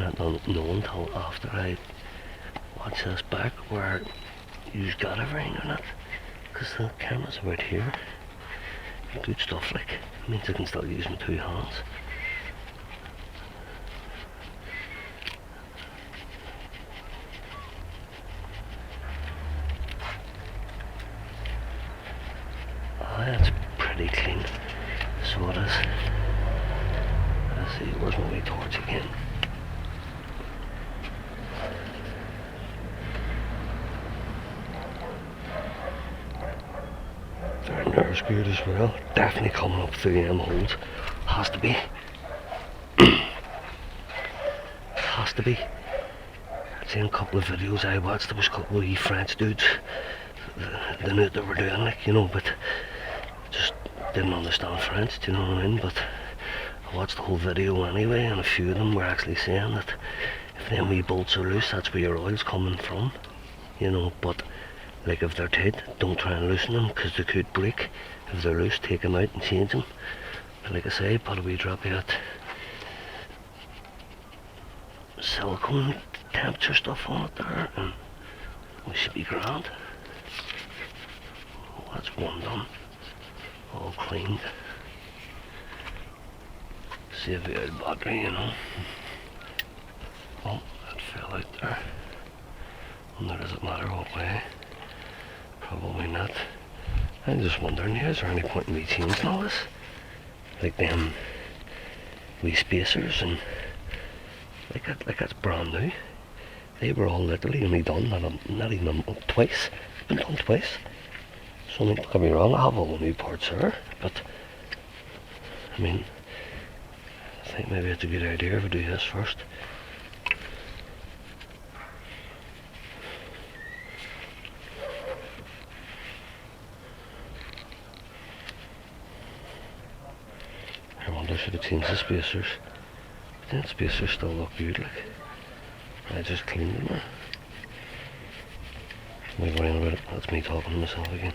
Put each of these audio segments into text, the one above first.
not know until after I watch this back where you've got everything in it, because the camera's about here. Good stuff, like, it means I can still use my 2 hands. Oh, that's pretty clean, so it is. Let's see, where's my wee torch again? There's good as well. Definitely coming up through them holes. Has to be. Has to be. I'd seen a couple of videos I watched. There was a couple of wee French dudes. They knew what they were doing, like, you know, but just didn't understand French, do you know what I mean? But I watched the whole video anyway, and a few of them were actually saying that if them wee bolts are loose, that's where your oil's coming from, you know. But like, if they're tight, don't try and loosen them, because they could break. If they're loose, take them out and change them. But like I say, put a wee drop of that silicone temperature stuff on it there, and we should be grand. Oh, that's one done. All cleaned. Save the old battery, you know. Oh, that fell out there. Wonder, does it matter what way? Probably not. I'm just wondering, is there any point in me changing all this? Like them wee spacers, and like that's brand new. They were all literally only done not even a month, twice. Been done twice. So I mean, don't get me wrong, I have all the new parts there, but I mean, I think maybe it's a good idea if I do this first. I wonder, should have changed the spacers. But the spacers still look good, like. I just cleaned them there. I'm not worrying about it, that's me talking to myself again.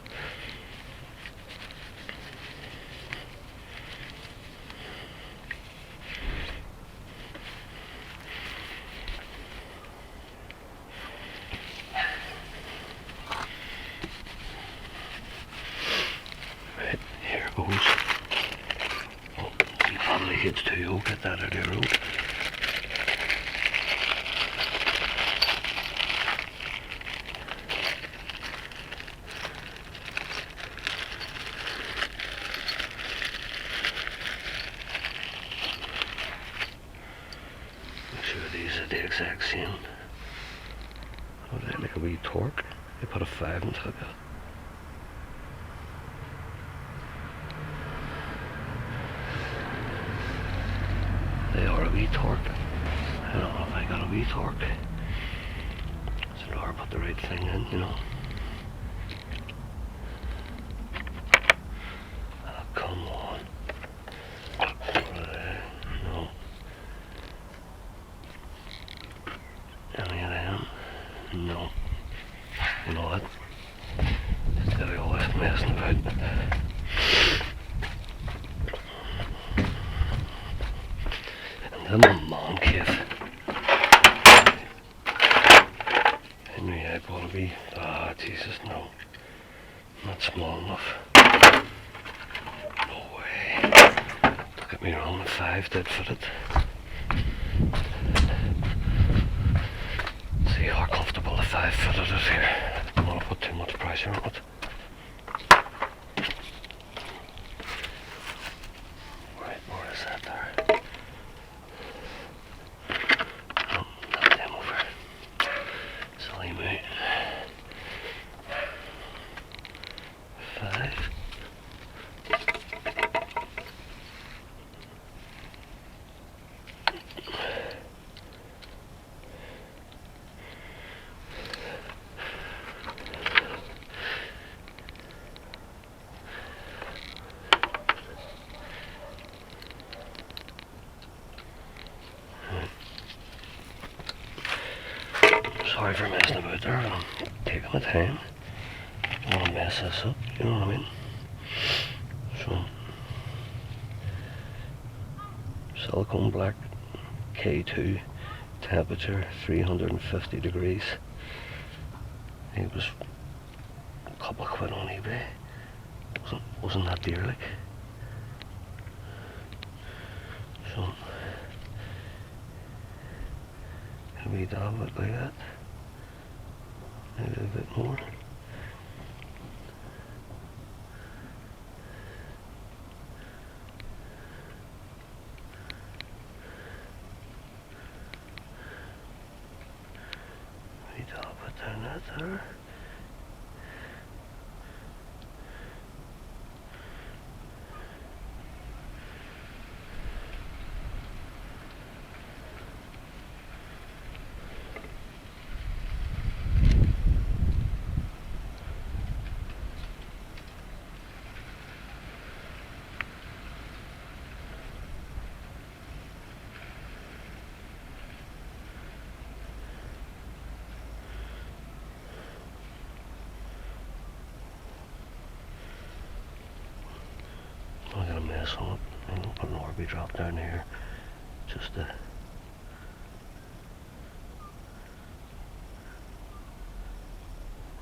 Right, here goes. Oh, the battery hits too, I'll get that out of the road. The exact same. Oh, they like a wee torque. They put a 5 into it. They are a wee torque. I don't know if I got a wee torque. So Laura put the right thing in, you know. Oh, come on. No. Any of them? No. You know what? Instead of always messing about. And then my man cave. I knew I bought a wee. Ah, Jesus, no. Not small enough. No way. Don't get me wrong, the 5 did fit it. See how comfortable the 5 fitted is here. I don't want to put too much pressure on it. Right, where is that there? Oh, that's them over. Silly me. 5. Sorry for messing about there, but I'm taking my time. I don't want to mess this up, you know what I mean? So, silicone black K2 temperature, 350 degrees. It was a couple of quid on eBay. Wasn't that dear, like. So a wee dab it like that. Maybe a bit more. Wee dab it down that there. I'm gonna mess on it. I'm gonna put an Orby drop down here just to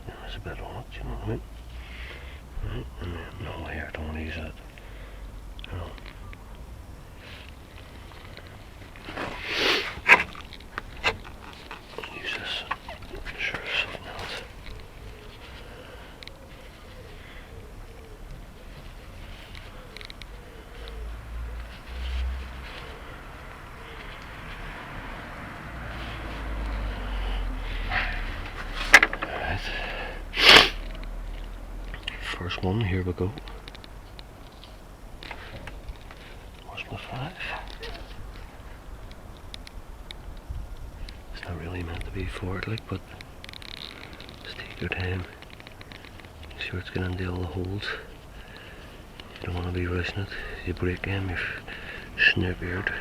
there's a bit on it, you know what I mean? Right, and then no here, don't want to use it. You know. Use this. Sure, something else. First one, here we go. Where's my 5? It's not really meant to be forward, like, but just take your time. Make sure it's getting into all the holes. You don't want to be rushing it. You break them, you're snookered.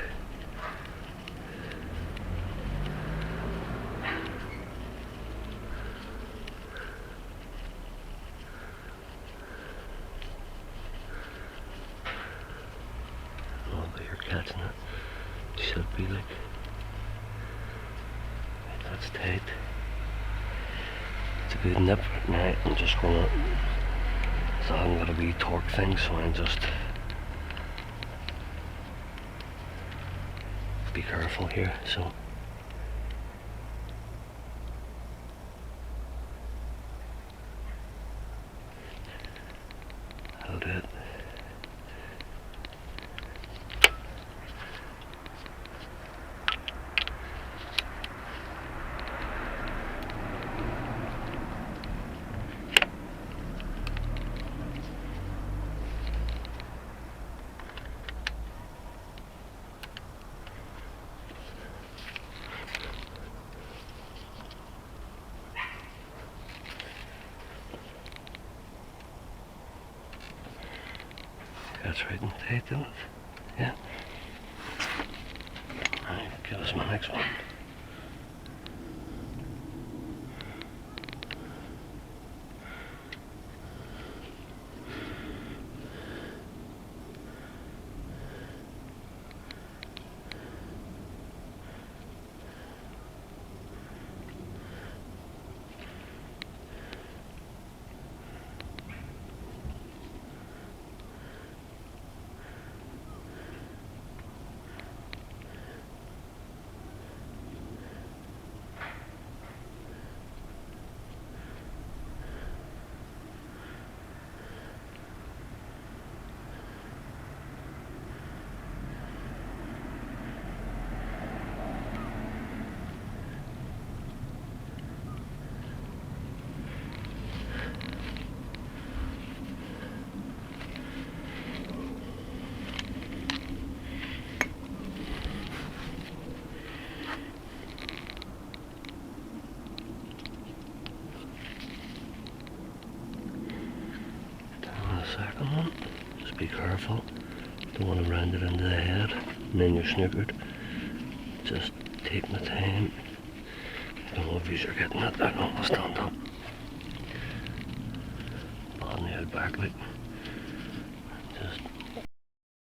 Catching it. Should be like. That's tight. It's a good nip. Now I'm just gonna. So I haven't got a wee torque thing, so I'm just. Be careful here, so. I'll do it. That's right and tight, isn't it? Yeah. Alright, give us my next one. Second one, just be careful, don't want to round it into the head and then you're snookered. Just take my time. I don't know if you're getting it, I don't know, I'll stand up. Bottom the head back like, just